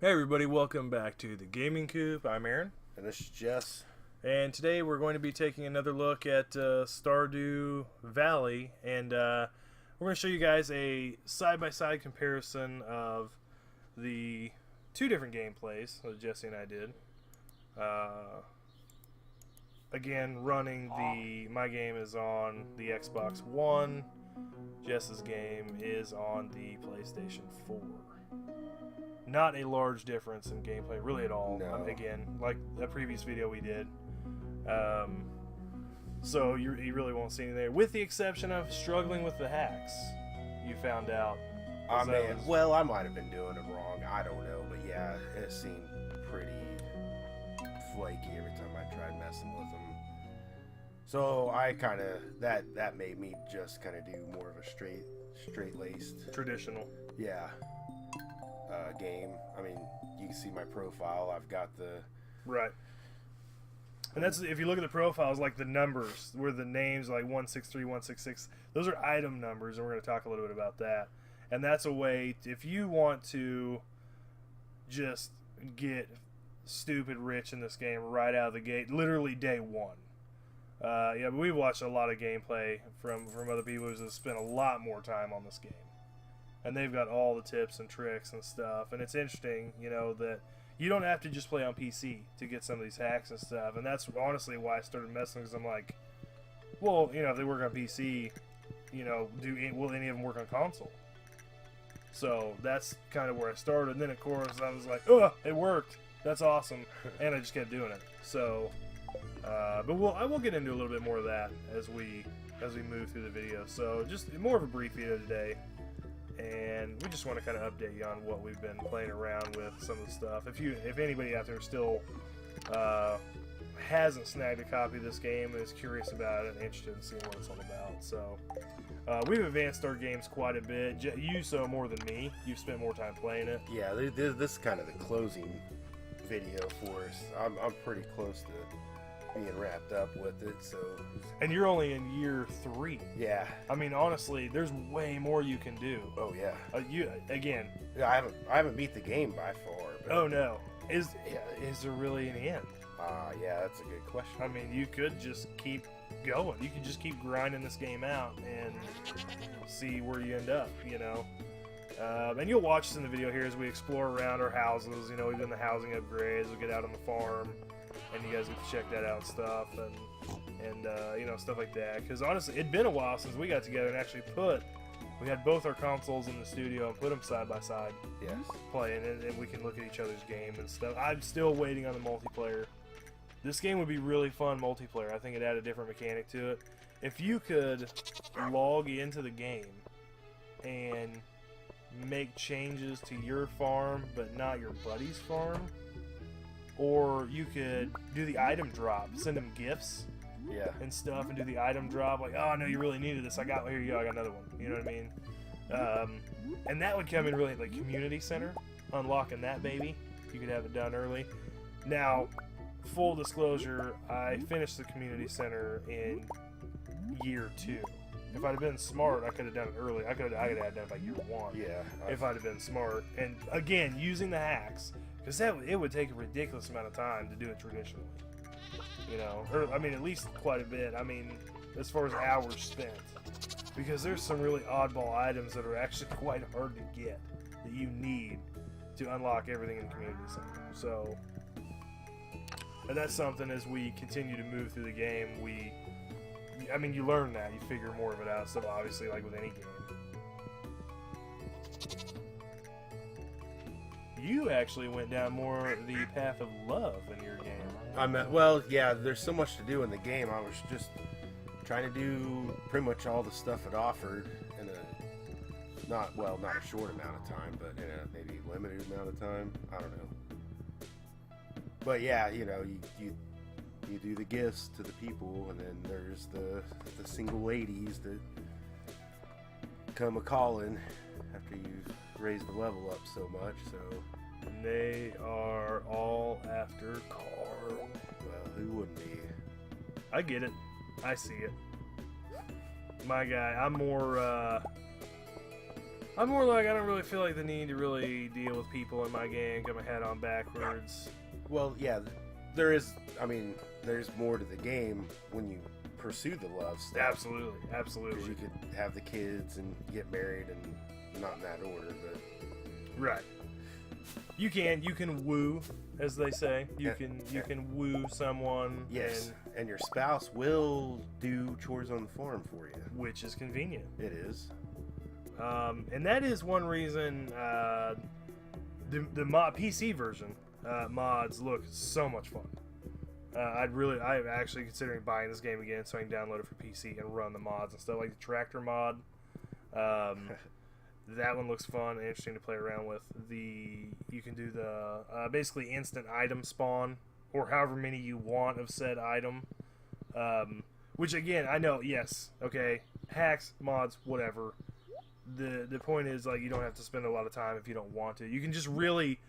Hey everybody, welcome back to the Gaming Coop. I'm Aaron. And this is Jess. And today we're going to be taking another look at Stardew Valley. And we're going to show you guys a side-by-side comparison of the two different gameplays that Jesse and I did. Again, my game is on the Xbox One. Jess's game is on the PlayStation 4. Not a large difference in gameplay, really at all. No. Again, like a previous video we did. So you really won't see anything there, with the exception of struggling with the hacks. You found out. I might have been doing it wrong. I don't know, but yeah, it seemed pretty flaky every time I tried messing with them. So I kind of that made me just kind of do more of a straight-laced, Traditional. yeah, game. I mean, you can see my profile. I've got the Right. And that's, if you look at the profiles, like the numbers, where the names like 163, 166, those are item numbers, and we're going to talk a little bit about that. And that's a way, if you want to just get stupid rich in this game right out of the gate, literally day one. Yeah, but we've watched a lot of gameplay from other people who have spent a lot more time on this game. And they've got all the tips and tricks and stuff. And it's interesting, you know, that you don't have to just play on PC to get some of these hacks and stuff. And that's honestly why I started messing, because I'm like, well, you know, if they work on PC, you know, will any of them work on console? So that's kind of where I started. And then, of course, I was like, oh, it worked. That's awesome. And I just kept doing it. So, but I will get into a little bit more of that as we move through the video. So just more of a brief video today. And we just want to kind of update you on what we've been playing around with, some of the stuff. If anybody out there still hasn't snagged a copy of this game and is curious about it and interested in seeing what it's all about. So we've advanced our games quite a bit. You so more than me. You've spent more time playing it. yeah. This is kind of the closing video for us. I'm pretty close to being wrapped up with it, so. And you're only in year 3. Yeah. I mean, honestly, there's way more you can do. Oh yeah. Again. I haven't beat the game by far. But, Oh no. Is there really an end? yeah, that's a good question. I mean, you could just keep going. You could just keep grinding this game out and see where you end up, you know. And you'll watch us in the video here as we explore around our houses. You know, we've done the housing upgrades. We'll get out on the farm, and you guys get to check that out and stuff, and you know, stuff like that. Because honestly, it'd been a while since we got together and actually we had both our consoles in the studio and put them side by side. Yes. Playing, and we can look at each other's game and stuff. I'm still waiting on the multiplayer. This game would be really fun multiplayer. I think it'd add a different mechanic to it. If you could log into the game and make changes to your farm but not your buddy's farm, or you could do the item drop, send them gifts, Yeah. and stuff, and do the item drop, like, oh no, you really needed this, here you go, I got another one, you know what I mean? And that would come in really like community center, unlocking that baby. You could have it done early. Now, full disclosure, I finished the community center in year 2. If I'd have been smart, I could have done it early. I could have done it by year 1. Yeah. If I'd have been smart, and again, using the hacks, because it would take a ridiculous amount of time to do it traditionally. You know, or I mean, at least quite a bit. I mean, as far as hours spent, because there's some really oddball items that are actually quite hard to get that you need to unlock everything in Community Center. So, and that's something as we continue to move through the game, I mean, you learn that, you figure more of it out. So obviously, like with any game. You actually went down more the path of love in your game. Well, yeah, there's so much to do in the game. I was just trying to do pretty much all the stuff it offered in not a short amount of time, but in a maybe limited amount of time. I don't know. But yeah, you know, you do the gifts to the people, and then there's the single ladies that come a-calling after you've raised the level up so much, so. And they are all after Carl. Well, who wouldn't be? I get it. I see it. My guy, I'm more, I'm more like, I don't really feel like the need to really deal with people in my game, get my head on backwards. Well, yeah, there is. I mean, there's more to the game when you pursue the love stuff. Absolutely, absolutely. Because you could have the kids and get married, and not in that order, but right. You can woo, as they say. You can woo someone. Yes, and your spouse will do chores on the farm for you, which is convenient. It is. And that is one reason the mod PC version mods look so much fun. I'm actually considering buying this game again so I can download it for PC and run the mods and stuff, like the tractor mod. That one looks fun and interesting to play around with. You can do the basically instant item spawn, or however many you want of said item. Which again, I know, yes, okay, hacks, mods, whatever. The point is, like, you don't have to spend a lot of time if you don't want to. You can just really,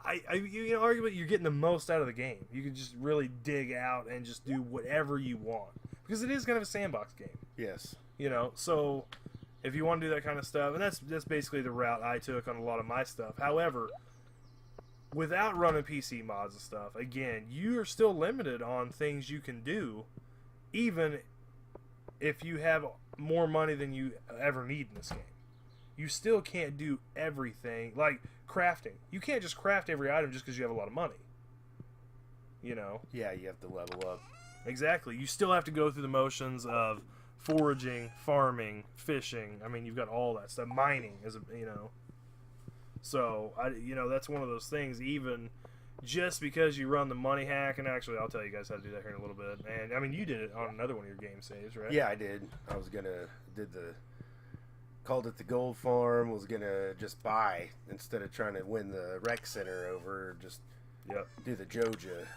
arguably you're getting the most out of the game. You can just really dig out and just do whatever you want, because it is kind of a sandbox game. Yes. So if you want to do that kind of stuff, and that's basically the route I took on a lot of my stuff. However, without running PC mods and stuff, again, you are still limited on things you can do, even if you have more money than you ever need in this game. You still can't do everything, like crafting. You can't just craft every item just because you have a lot of money. Yeah, you have to level up. Exactly. You still have to go through the motions of foraging, farming, fishing. I mean, you've got all that stuff. Mining is So that's one of those things. Even just because you run the money hack, and actually I'll tell you guys how to do that here in a little bit. And I mean, you did it on another one of your game saves, right? Yeah, I did. Called it the gold farm. Was gonna just buy instead of trying to win the rec center over. Just do the Joja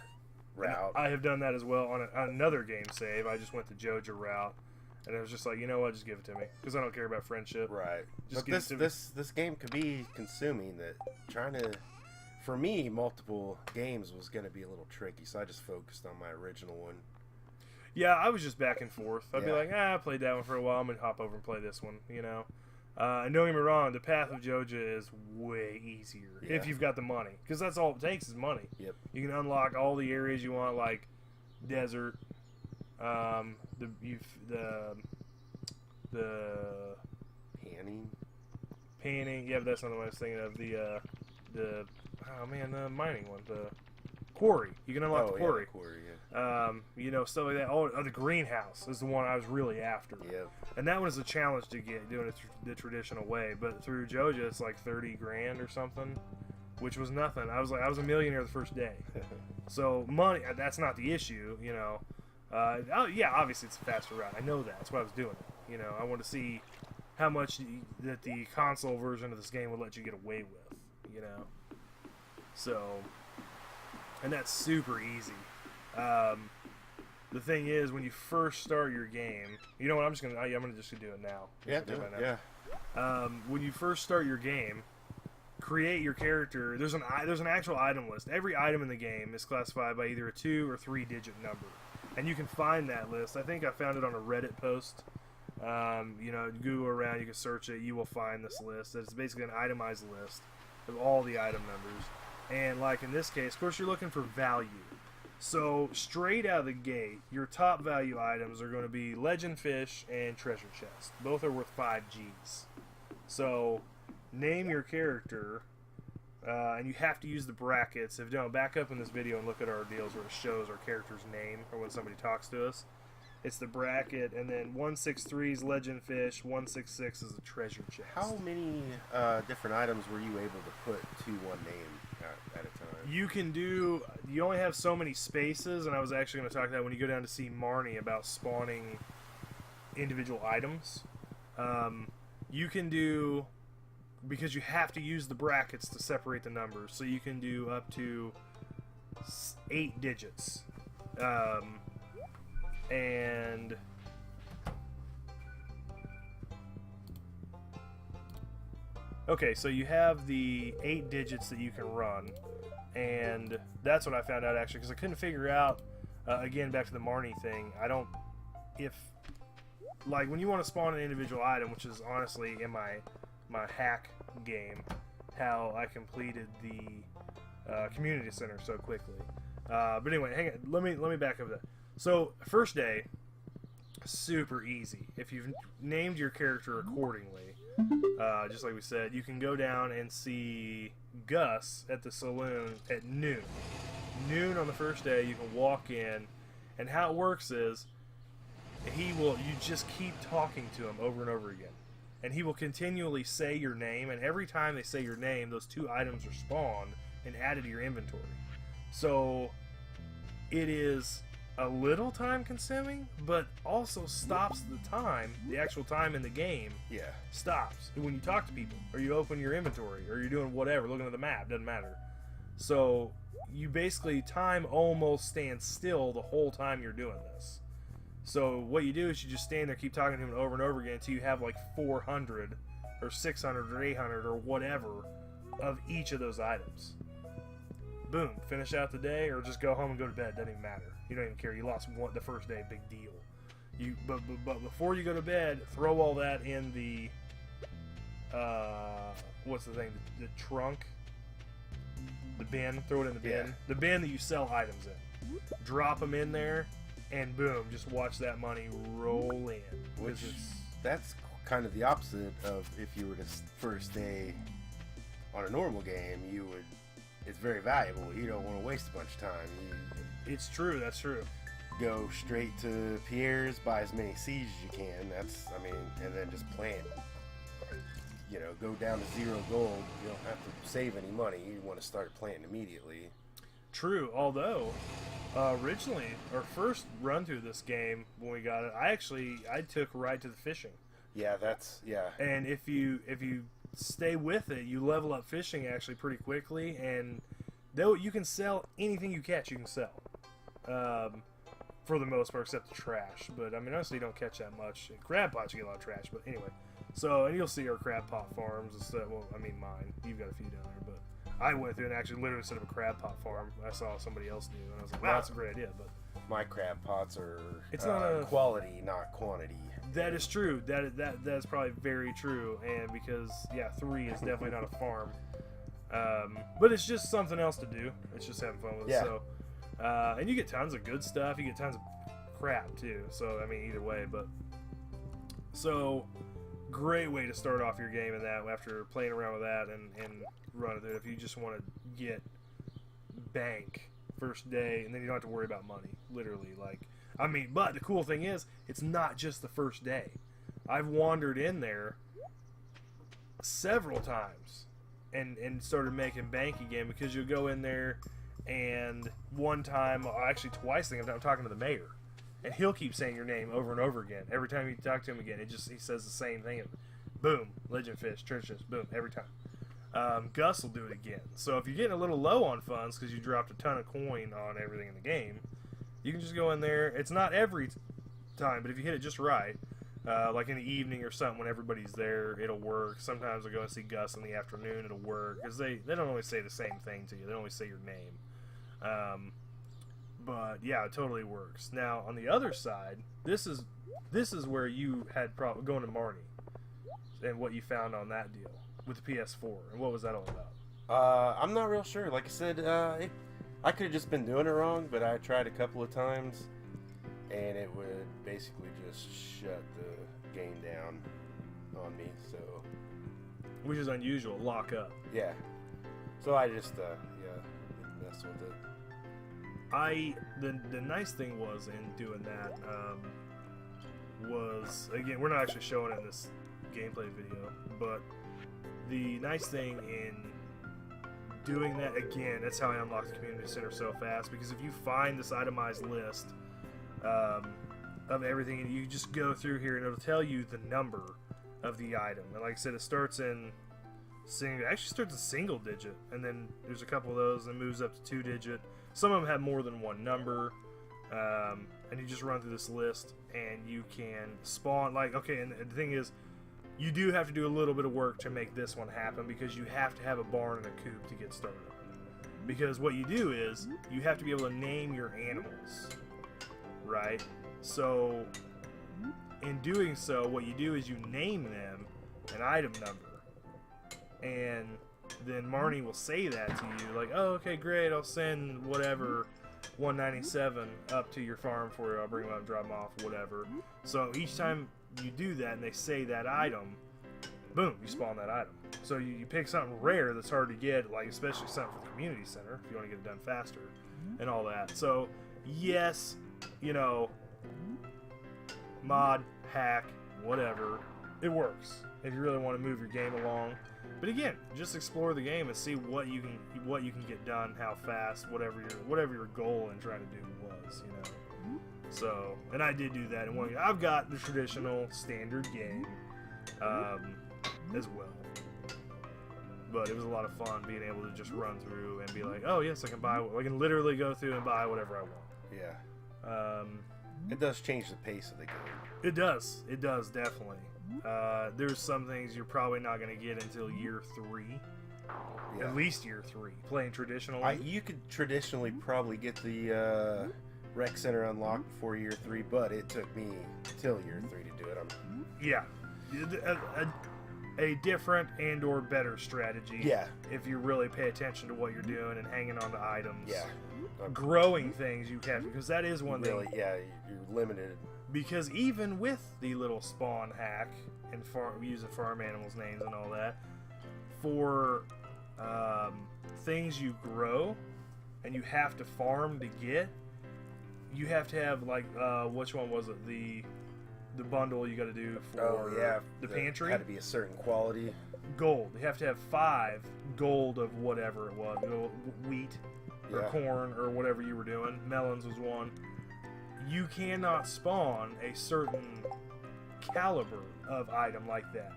route. And I have done that as well on another game save. I just went the Joja route, and it was just like, you know what, just give it to me, because I don't care about friendship. Right. Just but this game could be consuming. That trying to, for me, multiple games was going to be a little tricky, so I just focused on my original one. Yeah, I was just back and forth. I'd be like, I played that one for a while. I'm gonna hop over and play this one. And don't get me wrong, the path of Joja is way easier if you've got the money, because that's all it takes is money. Yep. You can unlock all the areas you want, like desert, the panning. Yeah, but that's not what I was thinking of. The mining one, the quarry. You can unlock the quarry. Yeah, quarry, yeah. Stuff like that. Oh, the greenhouse is the one I was really after. Yeah. And that one is a challenge to get, doing it the traditional way. But through Joja, it's like 30 grand or something, which was nothing. I was a millionaire the first day. So money, that's not the issue, obviously it's a faster route. I know that. That's why I was doing it. I want to see how much that the console version of this game would let you get away with, So, and that's super easy. The thing is, when you first start your game, you know what? I'm just gonna do it now. When you first start your game, create your character. There's an actual item list. Every item in the game is classified by either a 2 or 3 digit number, and you can find that list. I think I found it on a Reddit post. Google around, you can search it. You will find this list. It's basically an itemized list of all the item numbers. And like in this case, of course, you're looking for value. So straight out of the gate, your top value items are going to be legend fish and treasure chest. Both are worth 5 Gs. So name your character, and you have to use the brackets. If you don't, back up in this video and look at our deals where it shows our character's name or when somebody talks to us. It's the bracket, and then 163 is legend fish, 166 is a treasure chest. How many different items were you able to put to one name at a time? You only have so many spaces, and I was actually going to talk about when you go down to see Marnie about spawning individual items. You can do, because you have to use the brackets to separate the numbers, so you can do up to 8 digits. And okay, so you have the 8 digits that you can run, and that's what I found out actually, because I couldn't figure out again, back to the Marnie thing. like when you want to spawn an individual item, which is honestly in my hack game, how I completed the community center so quickly. But anyway, hang on. Let me back up that. So first day, super easy. If you've named your character accordingly, just like we said, you can go down and see Gus at the saloon at noon. Noon on the first day, you can walk in, and how it works is you just keep talking to him over and over again, and he will continually say your name, and every time they say your name, those 2 items are spawned and added to your inventory. So it is a little time consuming, but also stops the time, the actual time in the game. Yeah. Stops when you talk to people, or you open your inventory, or you're doing whatever, looking at the map, doesn't matter. So you basically, time almost stands still the whole time you're doing this. So what you do is you just stand there, keep talking to him over and over again until you have like 400 or 600 or 800 or whatever of each of those items. Boom, finish out the day, or just go home and go to bed. Doesn't even matter. You don't even care. You lost the first day, big deal. But before you go to bed, throw all that in the what's the thing? The trunk, the bin. Throw it in the bin. Yeah. The bin that you sell items in. Drop them in there, and boom, just watch that money roll in. Which that's kind of the opposite of if you were to first day on a normal game. It's very valuable. You don't want to waste a bunch of time. It's true. That's true. Go straight to Pierre's, buy as many seeds as you can. And then just plant. Go down to 0 gold. You don't have to save any money. You want to start planting immediately. True. Although, originally, our first run through this game when we got it, I took right to the fishing. Yeah, And if you stay with it, you level up fishing actually pretty quickly, and though you can sell anything you catch, you can sell. For the most part, except the trash. But I mean, honestly, you don't catch that much. In crab pots, you get a lot of trash. But anyway, and you'll see our crab pot farms and stuff. Well, I mean, mine. You've got a few down there, but I went through and actually literally set up a crab pot farm. I saw somebody else do, and I was like, wow, that's a great idea. But my crab pots are not quality, not quantity. That is true. That is probably very true. And because 3 is definitely not a farm, but it's just something else to do. It's just having fun with it. Yeah. So, and you get tons of good stuff. You get tons of crap too. So I mean, either way. But so great way to start off your game in that after playing around with that and running through it. If you just want to get bank first day, and then you don't have to worry about money. Literally, but the cool thing is, it's not just the first day. I've wandered in there several times and started making bank again, because you'll go in there, and one time, actually twice, I'm talking to the mayor, and he'll keep saying your name over and over again. Every time you talk to him again, he says the same thing. Boom, legend fish, churches, boom, every time. Gus will do it again. So if you're getting a little low on funds because you dropped a ton of coin on everything in the game, you can just go in there. It's not every time, but if you hit it just right, like in the evening or something when everybody's there, it'll work. Sometimes I'll go and see Gus in the afternoon, it'll work, because they don't always say the same thing to you. They don't always say your name. But yeah, it totally works. Now on the other side, this is where you had problem going to Marnie, and what you found on that deal with the PS4, and what was that all about? I'm not real sure. Like I said, I could have just been doing it wrong, but I tried a couple of times, and it would basically just shut the game down on me. So, which is unusual. Lock up. Yeah. So I just didn't mess with it. The nice thing was in doing that was, again, we're not actually showing it in this gameplay video, but the nice thing in doing that, again, that's how I unlocked the community center so fast, because if you find this itemized list of everything, and you just go through here and it'll tell you the number of the item, and like I said, it starts in single digit, and then there's a couple of those that moves up to 2-digit. Some of them have more than one number, and you just run through this list and you can spawn, and the thing is, you do have to do a little bit of work to make this one happen, because you have to have a barn and a coop to get started. Because what you do is, you have to be able to name your animals, right? So, in doing so, what you do is you name them an item number, and then Marnie will say that to you, like, oh, okay, great, I'll send whatever 197 up to your farm for you. I'll bring them up and drop them off, whatever. So each time you do that and they say that item, boom, you spawn that item. So you pick something rare that's hard to get, like especially something for the community center if you want to get it done faster and all that. So yes, you know, mod, hack, whatever, it works if you really want to move your game along. But again, just explore the game and see what you can get done, how fast, whatever your goal in trying to do was, you know. So, and I did do that in one. I've got the traditional standard game as well, but it was a lot of fun being able to just run through and be like, oh yes, I can literally go through and buy whatever I want. Yeah. It does change the pace of the game. It does definitely. There's some things you're probably not going to get until year 3. Yeah. At least year 3. Playing traditionally. You could traditionally probably get the rec center unlocked before year 3, but it took me till year 3 to do it. Yeah. A different and or better strategy. Yeah. If you really pay attention to what you're doing and hanging on to items. Yeah. Growing things you have, because that is one really, thing. Yeah, you're limited. Because even with the little spawn hack and using farm animals' names and all that, for things you grow and you have to farm to get, you have to have, like, which one was it? The bundle you got to do for the pantry? Had to be a certain quality. Gold. You have to have 5 gold of whatever it was. Wheat or corn or whatever you were doing. Melons was one. You cannot spawn a certain caliber of item like that.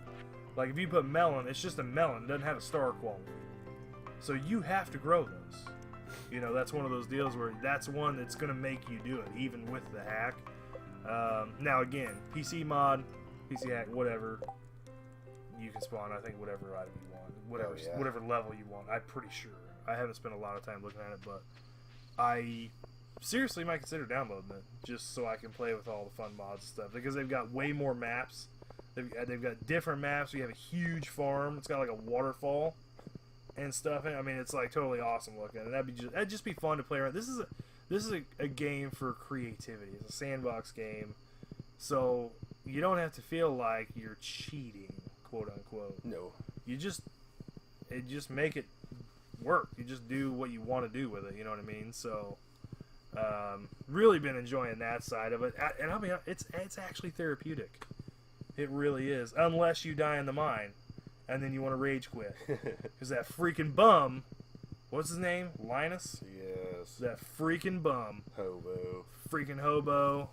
Like if you put melon, it's just a melon. It doesn't have a star quality. So you have to grow those. You know, that's one of those deals where that's one that's going to make you do it, even with the hack. Now again, PC mod, PC hack, whatever, you can spawn, I think, whatever item you want. Whatever level you want. I'm pretty sure. I haven't spent a lot of time looking at it, but I seriously might consider downloading it just so I can play with all the fun mods and stuff, because they've got way more maps. They've got different maps. You have a huge farm. It's got like a waterfall and stuff. I mean, it's like totally awesome looking, and that'd just be fun to play around. This is a game for creativity. It's a sandbox game, so you don't have to feel like you're cheating, quote unquote. No, you just make it work. You just do what you want to do with it. You know what I mean? So. Really been enjoying that side of it, and I'll be honest, it's actually therapeutic. It really is, unless you die in the mine, and then you want to rage quit, because that freaking bum, what's his name? Linus? Yes. That freaking bum. Hobo. Freaking hobo.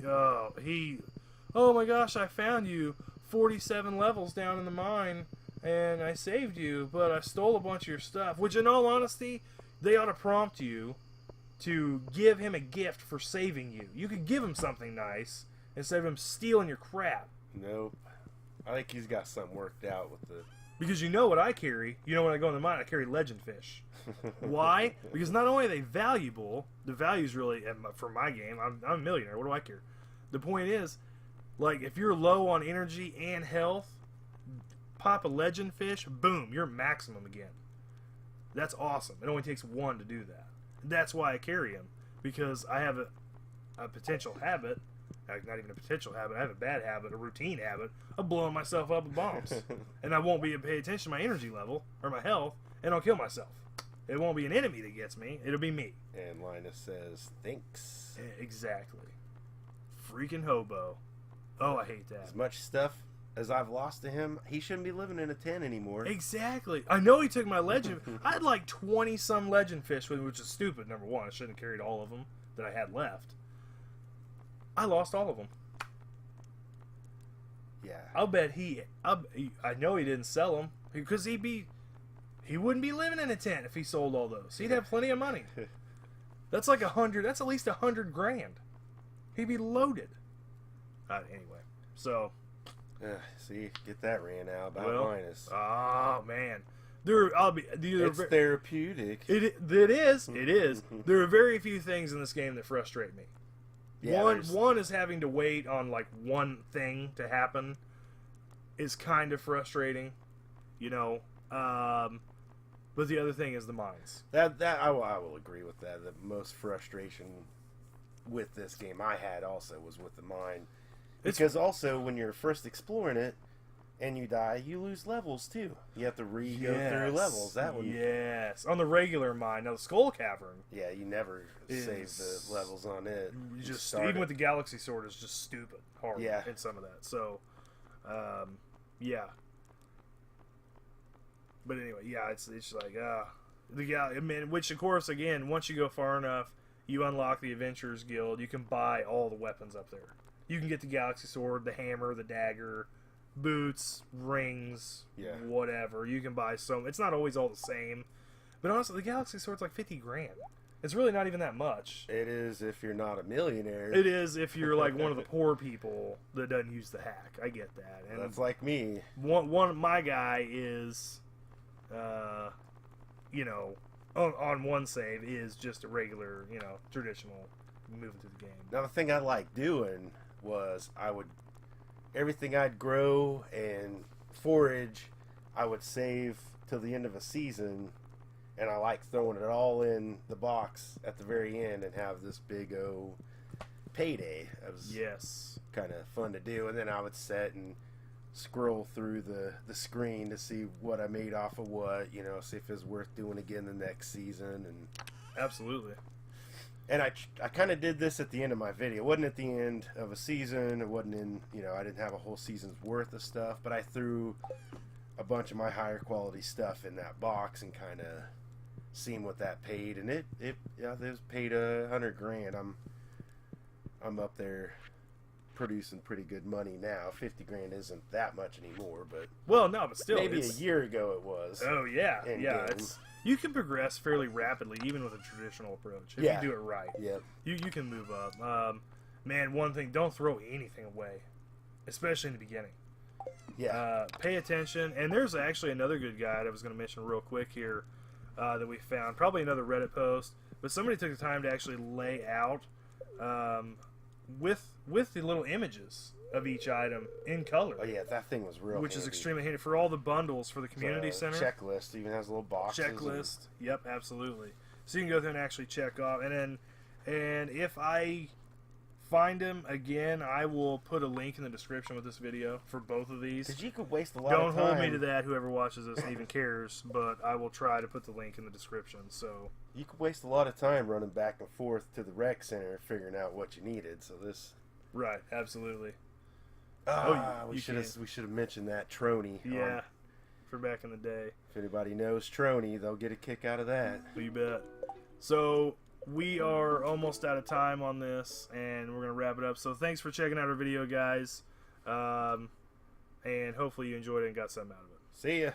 Oh my gosh, I found you 47 levels down in the mine, and I saved you, but I stole a bunch of your stuff. Which, in all honesty, they ought to prompt you to give him a gift for saving you. You could give him something nice instead of him stealing your crap. Nope. I think he's got something worked out with the... Because you know what I carry. You know when I go in the mine, I carry legend fish. Why? Because not only are they valuable, the value's really, for my game, I'm a millionaire. What do I care? The point is, like, if you're low on energy and health, pop a legend fish, boom, you're maximum again. That's awesome. It only takes 1 to do that. That's why I carry him, because I have a potential habit, not even a potential habit, I have a bad habit, a routine habit, of blowing myself up with bombs. And I won't be able to pay attention to my energy level, or my health, and I'll kill myself. It won't be an enemy that gets me, it'll be me. And Linus says, thanks. Exactly. Freaking hobo. Oh, I hate that. As much stuff as I've lost to him, he shouldn't be living in a tent anymore. Exactly. I know he took my legend. I had like 20-some legend fish with me, which is stupid, number one. I shouldn't have carried all of them that I had left. I lost all of them. Yeah. I'll bet I know he didn't sell them, because he wouldn't be living in a tent if he sold all those. He'd have plenty of money. That's like that's at least $100 grand. He'd be loaded. Anyway, so... see, get that ran out about Linus. Oh man, it's therapeutic. It is. There are very few things in this game that frustrate me. Yeah, one is having to wait on like one thing to happen is kind of frustrating, you know. But the other thing is the mines. That I will agree with that. The most frustration with this game I had also was with the mine, because also when you're first exploring it and you die, you lose levels too. You have to go through levels. That one, yes, on the regular mine. Now the Skull Cavern, yeah, you never save the levels on it. You just even with the Galaxy Sword, is just stupid hard. Yeah. In some of that. So, yeah. But anyway, yeah, it's like I mean, which of course again, once you go far enough, you unlock the Adventurers Guild. You can buy all the weapons up there. You can get the Galaxy Sword, the hammer, the dagger, boots, rings, whatever. You can buy some. It's not always all the same, but honestly, the Galaxy Sword's like 50 grand. It's really not even that much. It is if you're not a millionaire. It is if you're like one of the poor people that doesn't use the hack. I get that. And that's like me. One my guy is, you know, on one save is just a regular, you know, traditional moving through the game. Now the thing I liked doing was everything I'd grow and forage, I would save till the end of a season. And I like throwing it all in the box at the very end and have this big payday. It was kind of fun to do. And then I would sit and scroll through the screen to see what I made off of what, you know, see if it's worth doing again the next season. And absolutely. And I kind of did this at the end of my video. It wasn't at the end of a season. It wasn't in, you know, I didn't have a whole season's worth of stuff. But I threw a bunch of my higher quality stuff in that box and kind of seeing what that paid, and it was paid $100 grand. I'm up there producing pretty good money now. 50 grand isn't that much anymore, but but still, maybe a year ago it was. Oh yeah, you can progress fairly rapidly even with a traditional approach if you do it right. Yep. You can move up. Man, one thing: don't throw anything away, especially in the beginning. Yeah. Pay attention, and there's actually another good guide I was going to mention real quick here. That we found, probably another Reddit post, but somebody took the time to actually lay out with the little images of each item in color. Oh yeah, that thing was real. Which is extremely handy for all the bundles for the community center. Checklist even has little boxes. Checklist. Yep, absolutely. So you can go through and actually check off, and if I find them again, I will put a link in the description with this video for both of these. Because you could waste a lot Don't of time. hold me to that, whoever watches this and even cares, but I will try to put the link in the description. So you could waste a lot of time running back and forth to the rec center figuring out what you needed. So this, right, absolutely. We should have mentioned that Trony. Yeah, for back in the day. If anybody knows Trony, they'll get a kick out of that. You bet. So we are almost out of time on this, and we're going to wrap it up. So thanks for checking out our video, guys. And hopefully you enjoyed it and got something out of it. See ya.